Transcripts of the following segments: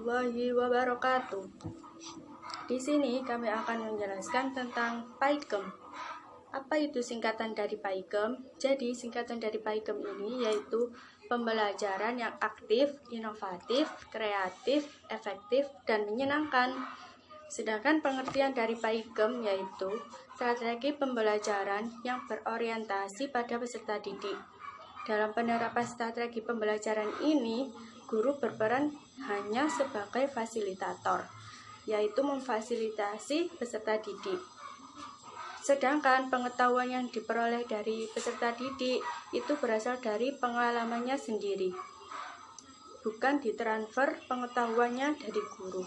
warahmatullahi wabarakatuh. Di sini kami akan menjelaskan tentang PAIKEM. Apa itu singkatan dari PAIKEM? Jadi singkatan dari PAIKEM ini yaitu pembelajaran yang aktif, inovatif, kreatif, efektif, dan menyenangkan. Sedangkan pengertian dari PAIKEM yaitu strategi pembelajaran yang berorientasi pada peserta didik. Dalam penerapan strategi pembelajaran ini, guru berperan hanya sebagai fasilitator, yaitu memfasilitasi peserta didik. Sedangkan pengetahuan yang diperoleh dari peserta didik itu berasal dari pengalamannya sendiri, bukan ditransfer pengetahuannya dari guru.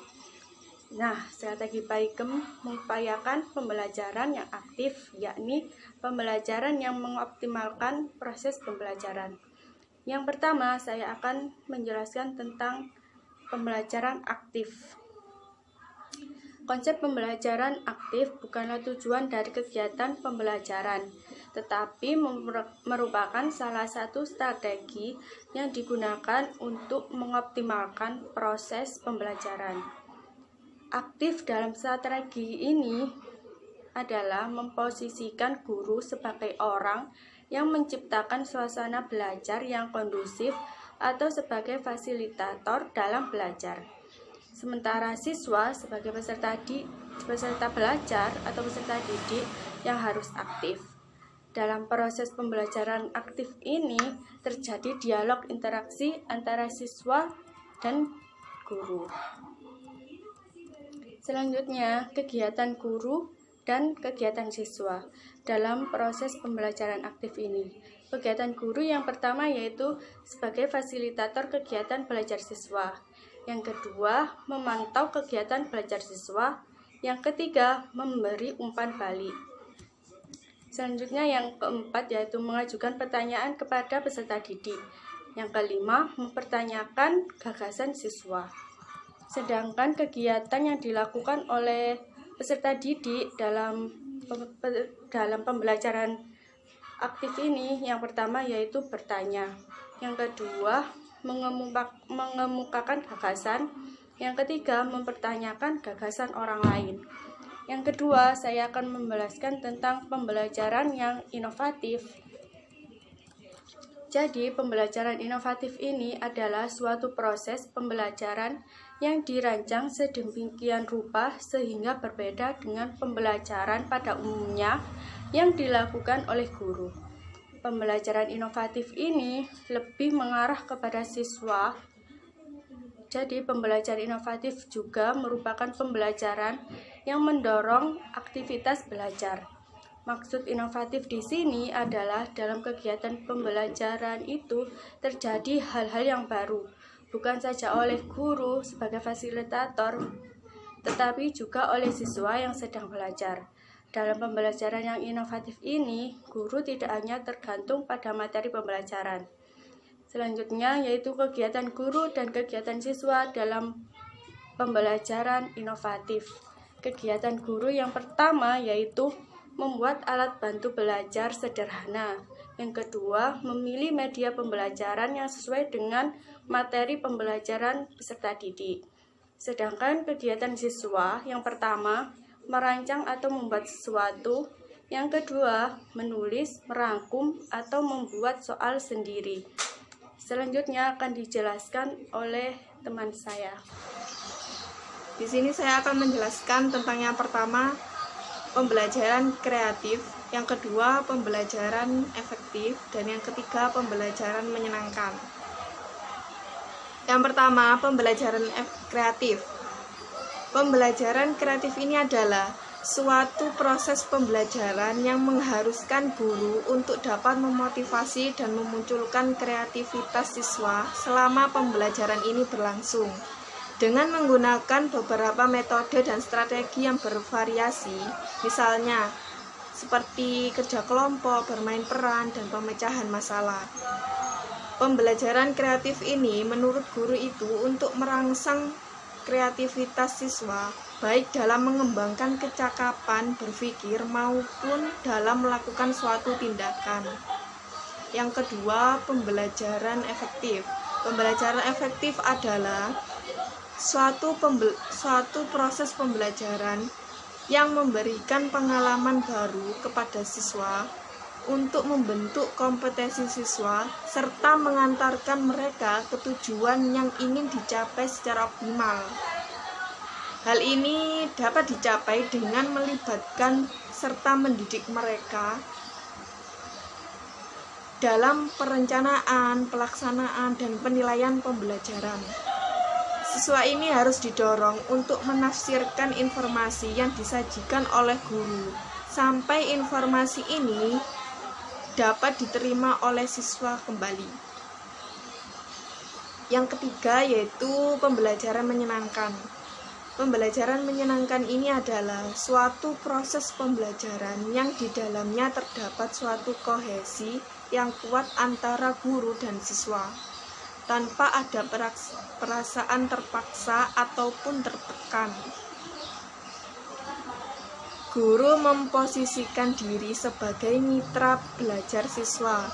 Nah, strategi PAIKEM mengupayakan pembelajaran yang aktif, yakni pembelajaran yang mengoptimalkan proses pembelajaran. Yang pertama, saya akan menjelaskan tentang pembelajaran aktif. Konsep pembelajaran aktif bukanlah tujuan dari kegiatan pembelajaran, tetapi merupakan salah satu strategi yang digunakan untuk mengoptimalkan proses pembelajaran. Aktif dalam strategi ini adalah memposisikan guru sebagai orang yang menciptakan suasana belajar yang kondusif atau sebagai fasilitator dalam belajar. Sementara siswa sebagai peserta belajar atau peserta didik yang harus aktif. Dalam proses pembelajaran aktif ini terjadi dialog interaksi antara siswa dan guru. Selanjutnya, kegiatan guru dan kegiatan siswa dalam proses pembelajaran aktif ini. Kegiatan guru yang pertama yaitu sebagai fasilitator kegiatan belajar siswa. Yang kedua, memantau kegiatan belajar siswa. Yang ketiga, memberi umpan balik. Selanjutnya yang keempat yaitu mengajukan pertanyaan kepada peserta didik. Yang kelima, mempertanyakan gagasan siswa. Sedangkan kegiatan yang dilakukan oleh peserta didik dalam pembelajaran aktif ini, yang pertama yaitu bertanya, yang kedua mengemukakan gagasan, yang ketiga mempertanyakan gagasan orang lain. Yang kedua, saya akan menjelaskan tentang pembelajaran yang inovatif. Jadi, pembelajaran inovatif ini adalah suatu proses pembelajaran yang dirancang sedemikian rupa sehingga berbeda dengan pembelajaran pada umumnya yang dilakukan oleh guru. Pembelajaran inovatif ini lebih mengarah kepada siswa. Jadi, pembelajaran inovatif juga merupakan pembelajaran yang mendorong aktivitas belajar. Maksud inovatif di sini adalah dalam kegiatan pembelajaran itu terjadi hal-hal yang baru, bukan saja oleh guru sebagai fasilitator, tetapi juga oleh siswa yang sedang belajar. Dalam pembelajaran yang inovatif ini, guru tidak hanya tergantung pada materi pembelajaran. Selanjutnya yaitu kegiatan guru dan kegiatan siswa dalam pembelajaran inovatif. Kegiatan guru yang pertama yaitu membuat alat bantu belajar sederhana. Yang kedua, memilih media pembelajaran yang sesuai dengan materi pembelajaran peserta didik. Sedangkan kegiatan siswa yang pertama, merancang atau membuat sesuatu. Yang kedua, menulis, merangkum, atau membuat soal sendiri. Selanjutnya akan dijelaskan oleh teman saya. Di sini saya akan menjelaskan tentang yang pertama, pembelajaran kreatif, yang kedua pembelajaran efektif, dan yang ketiga pembelajaran menyenangkan. Yang pertama, pembelajaran kreatif. Pembelajaran kreatif ini adalah suatu proses pembelajaran yang mengharuskan guru untuk dapat memotivasi dan memunculkan kreativitas siswa selama pembelajaran ini berlangsung. Dengan menggunakan beberapa metode dan strategi yang bervariasi, misalnya seperti kerja kelompok, bermain peran, dan pemecahan masalah. Pembelajaran kreatif ini menurut guru itu untuk merangsang kreativitas siswa, baik dalam mengembangkan kecakapan berpikir maupun dalam melakukan suatu tindakan. Yang kedua, pembelajaran efektif. Pembelajaran efektif adalah suatu proses pembelajaran yang memberikan pengalaman baru kepada siswa untuk membentuk kompetensi siswa serta mengantarkan mereka ke tujuan yang ingin dicapai secara optimal. Hal ini dapat dicapai dengan melibatkan serta mendidik mereka dalam perencanaan, pelaksanaan, dan penilaian pembelajaran. Siswa ini harus didorong untuk menafsirkan informasi yang disajikan oleh guru sampai informasi ini dapat diterima oleh siswa kembali. Yang ketiga yaitu pembelajaran menyenangkan. Pembelajaran menyenangkan ini adalah suatu proses pembelajaran yang di dalamnya terdapat suatu kohesi yang kuat antara guru dan siswa, tanpa ada perasaan terpaksa ataupun tertekan. Guru memposisikan diri sebagai mitra belajar siswa.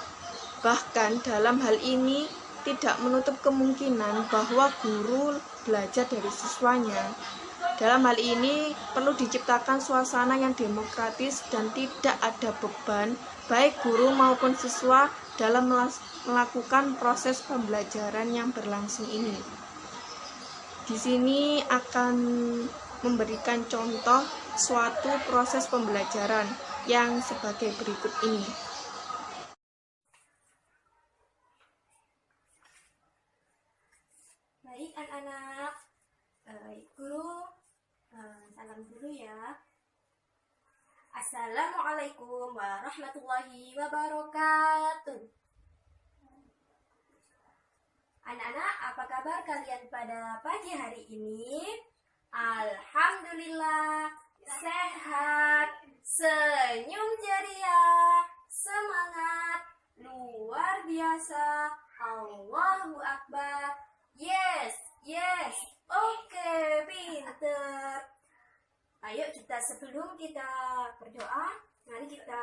Bahkan dalam hal ini tidak menutup kemungkinan bahwa guru belajar dari siswanya. Dalam hal ini perlu diciptakan suasana yang demokratis dan tidak ada beban baik guru maupun siswa dalam melakukan proses pembelajaran yang berlangsung ini. Di sini akan memberikan contoh suatu proses pembelajaran yang sebagai berikut ini. Baik anak-anak, guru, salam dulu ya. Assalamualaikum warahmatullahi wabarakatuh. Anak-anak, apa kabar kalian pada pagi hari ini? Alhamdulillah, sehat, senyum ceria, semangat, luar biasa, Allahu Akbar, yes, oke, pinter. Ayo sebelum kita berdoa, mari kita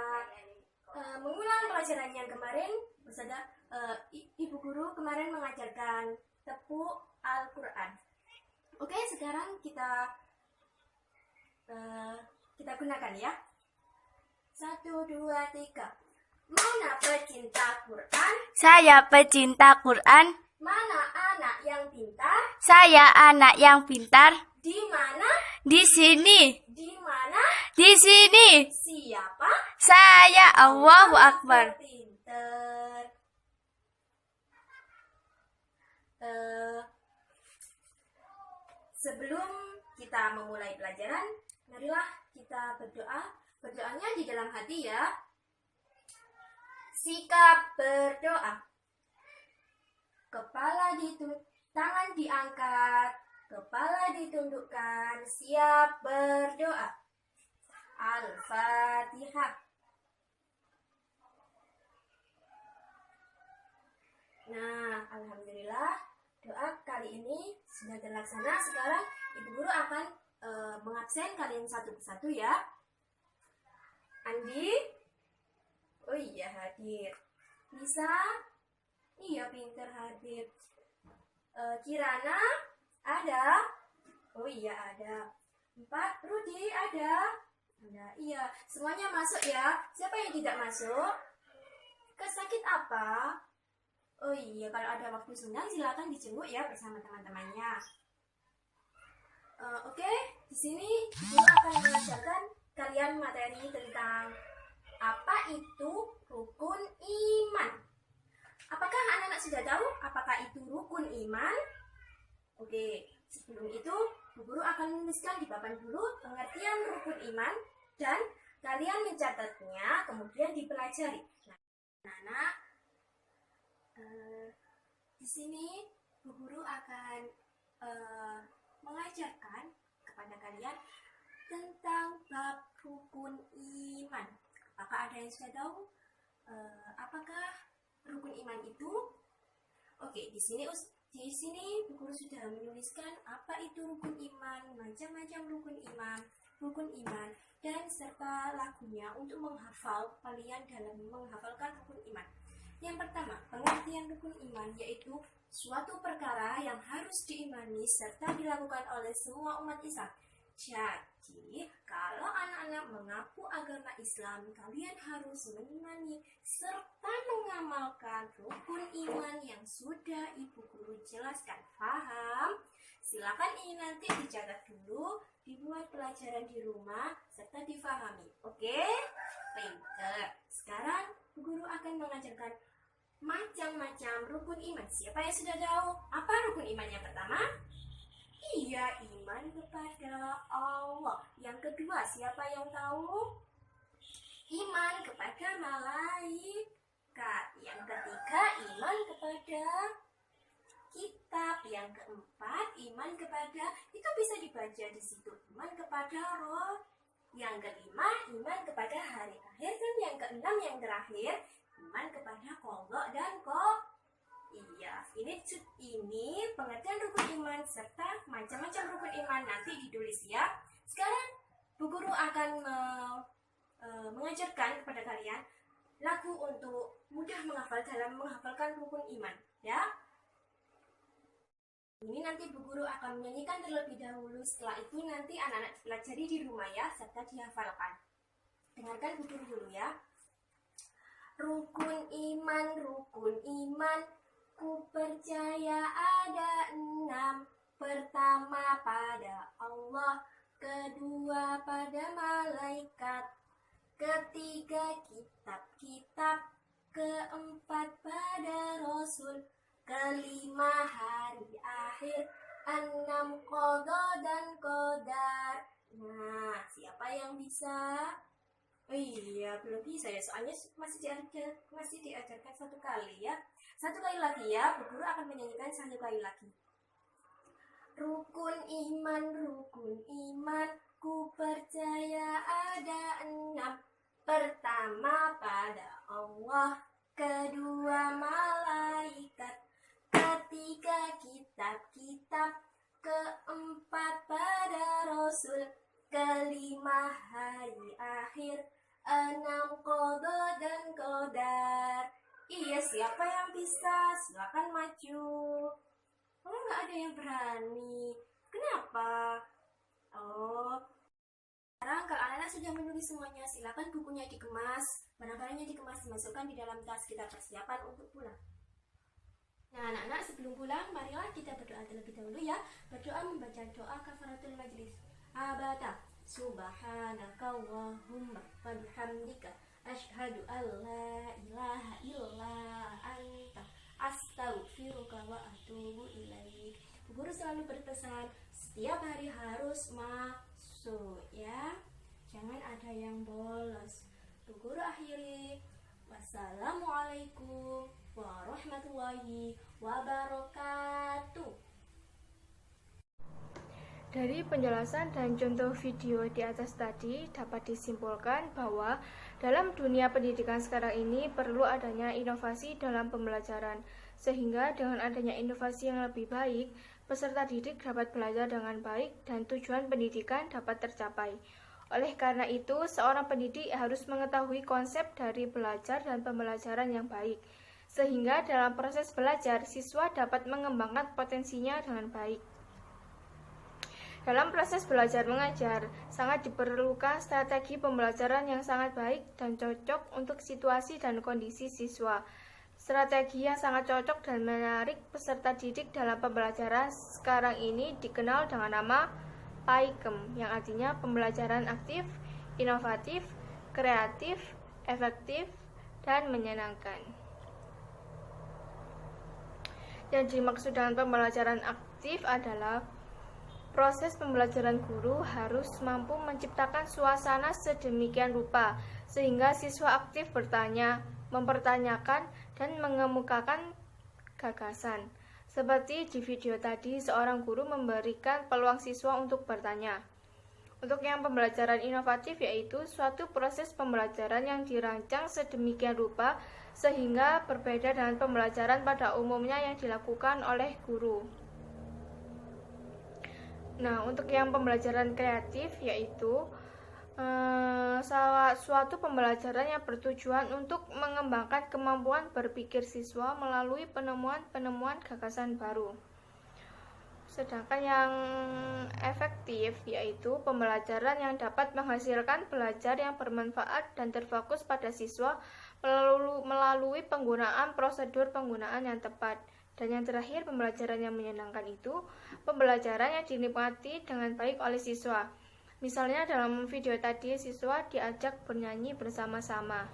mengulang pelajaran yang kemarin. Bersama Ibu Guru kemarin mengajarkan tepuk Al-Quran. Oke, sekarang kita gunakan ya. 1, 2, 3. Mana pecinta Quran? Saya pecinta Quran. Mana anak yang pintar? Saya anak yang pintar. Di mana? Di sini. Di mana? Di sini. Siapa? Saya. Allahu Akbar. Pinter. Sebelum kita memulai pelajaran, marilah kita berdoa. Berdoanya di dalam hati ya. Sikap berdoa. Tangan diangkat, kepala ditundukkan, siap berdoa. Al-Fatihah. Nah, alhamdulillah doa kali ini sudah terlaksana. Sekarang Ibu Guru akan mengabsen kalian satu persatu ya. Andi, oh iya hadir. Bisa? Iya pinter hadir. Kirana, ada? Oh iya ada. 4, Rudi ada? Ada, iya. Semuanya masuk ya. Siapa yang tidak masuk? Kesakit apa? Oh iya, kalau ada waktu senggang silakan dijenguk ya bersama teman-temannya. Oke, di sini Guru akan mengajarkan kalian materi tentang apa itu rukun iman. Apakah anak-anak sudah tahu apakah itu rukun iman? Oke, sebelum itu Bu Guru akan menuliskan di papan dulu pengertian rukun iman dan kalian mencatatnya kemudian dipelajari. Nah, anak-anak, di sini Bu Guru akan mengajarkan kepada kalian tentang bab rukun iman. Apakah ada yang sudah tahu apakah rukun iman itu? Oke, di sini Bu Guru sudah menuliskan apa itu rukun iman, macam-macam rukun iman, dan serta lagunya untuk menghafal kalian dalam menghafalkan rukun iman. Yang pertama, pengertian rukun iman yaitu suatu perkara yang harus diimani serta dilakukan oleh semua umat Islam. Jadi, kalau anak-anak mengaku agama Islam, kalian harus mengimani serta mengamalkan rukun iman yang sudah Ibu Guru jelaskan. Paham? Silakan ini nanti dicatat dulu, dibuat pelajaran di rumah, serta difahami. Oke? Pinter. Sekarang Bu Guru akan mengajarkan macam-macam rukun iman. Siapa yang sudah tahu apa rukun iman yang pertama? Iya, iman kepada Allah. Yang kedua, siapa yang tahu? Iman kepada malaikat. Yang ketiga, iman kepada kitab. Yang keempat, iman kepada, itu bisa dibaca di situ, iman kepada roh. Yang kelima, iman kepada hari akhir. Dan yang keenam, yang terakhir, iman kepada qadha dan qadar. Iya, ini pengertian rukun iman serta macam-macam rukun iman, nanti ditulis ya. Sekarang Bu Guru akan mengajarkan kepada kalian lagu untuk mudah menghafal dalam menghafalkan rukun iman ya. Ini nanti Bu Guru akan menyanyikan terlebih dahulu, setelah itu nanti anak-anak pelajari di rumah ya, serta dihafalkan. Dengarkan Bu Guru dulu ya. Rukun iman, ku percaya ada 6. Pertama pada Allah, kedua pada malaikat, ketiga kitab-kitab, keempat pada Rasul, kelima hari akhir, 6 qadha dan qadar. Nah, siapa yang bisa? Oh iya, belum bisa ya, soalnya masih diajarkan satu kali ya. Satu kali lagi ya, Bu Guru akan menyanyikan satu kali lagi. Rukun iman, ku percaya ada 6. Pertama pada Allah, kedua malaikat, ketiga kitab-kitab, keempat pada Rasul, kelima hari akhir, 6 qadha dan qadar. Iya, siapa yang bisa? Silakan maju. Oh, nggak ada yang berani. Kenapa? Oh, sekarang kalau anak-anak sudah menulis semuanya, silakan bukunya dikemas, barang-barangnya dikemas, dimasukkan di dalam tas, kita persiapan untuk pulang. Nah, anak-anak sebelum pulang, marilah kita berdoa terlebih dahulu ya. Berdoa membaca doa kafaratul majlis. Abada, subhanaka Allahumma wa bihamdika, asyhadu an la ilaha illa anta, astaghfiruka wa atubu ilaik. Bu Guru selalu berpesan, setiap hari harus masuk ya, jangan ada yang bolos. Bu Guru akhiri, wassalamualaikum warahmatullahi wabarakatuh. Dari penjelasan dan contoh video di atas tadi dapat disimpulkan bahwa dalam dunia pendidikan sekarang ini perlu adanya inovasi dalam pembelajaran, sehingga dengan adanya inovasi yang lebih baik, peserta didik dapat belajar dengan baik dan tujuan pendidikan dapat tercapai. Oleh karena itu, seorang pendidik harus mengetahui konsep dari belajar dan pembelajaran yang baik, sehingga dalam proses belajar, siswa dapat mengembangkan potensinya dengan baik. Dalam proses belajar mengajar, sangat diperlukan strategi pembelajaran yang sangat baik dan cocok untuk situasi dan kondisi siswa. Strategi yang sangat cocok dan menarik peserta didik dalam pembelajaran sekarang ini dikenal dengan nama PAIKEM, yang artinya pembelajaran aktif, inovatif, kreatif, efektif, dan menyenangkan. Yang dimaksud dengan pembelajaran aktif adalah proses pembelajaran guru harus mampu menciptakan suasana sedemikian rupa sehingga siswa aktif bertanya, mempertanyakan, dan mengemukakan gagasan. Seperti di video tadi, seorang guru memberikan peluang siswa untuk bertanya. Untuk yang pembelajaran inovatif yaitu suatu proses pembelajaran yang dirancang sedemikian rupa sehingga berbeda dengan pembelajaran pada umumnya yang dilakukan oleh guru. Nah, untuk yang pembelajaran kreatif yaitu Suatu pembelajaran yang bertujuan untuk mengembangkan kemampuan berpikir siswa melalui penemuan-penemuan gagasan baru. Sedangkan yang efektif yaitu pembelajaran yang dapat menghasilkan belajar yang bermanfaat dan terfokus pada siswa melalui penggunaan prosedur penggunaan yang tepat. Dan yang terakhir, pembelajaran yang menyenangkan itu pembelajaran yang dinikmati dengan baik oleh siswa. Misalnya dalam video tadi siswa diajak bernyanyi bersama-sama.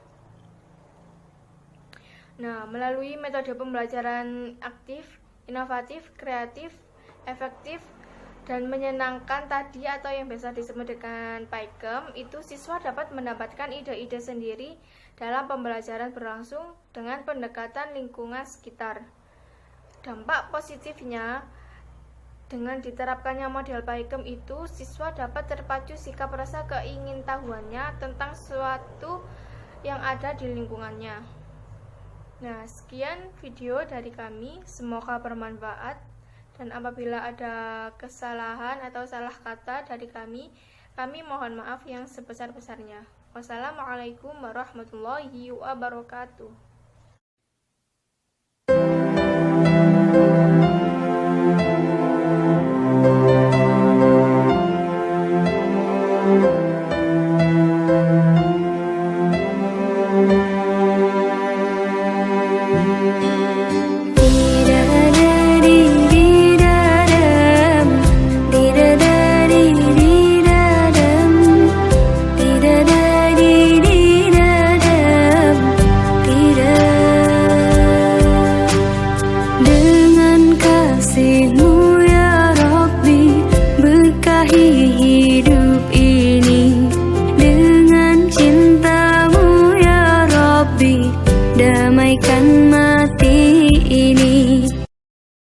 Nah, melalui metode pembelajaran aktif, inovatif, kreatif, efektif, dan menyenangkan tadi atau yang biasa disebut dengan PAIKEM, itu siswa dapat mendapatkan ide-ide sendiri dalam pembelajaran berlangsung dengan pendekatan lingkungan sekitar. Dampak positifnya dengan diterapkannya model PAIKEM itu, siswa dapat terpacu sikap rasa keingintahuannya tentang sesuatu yang ada di lingkungannya. Nah, sekian video dari kami, semoga bermanfaat. Dan apabila ada kesalahan atau salah kata dari kami mohon maaf yang sebesar-besarnya. Wassalamualaikum warahmatullahi wabarakatuh.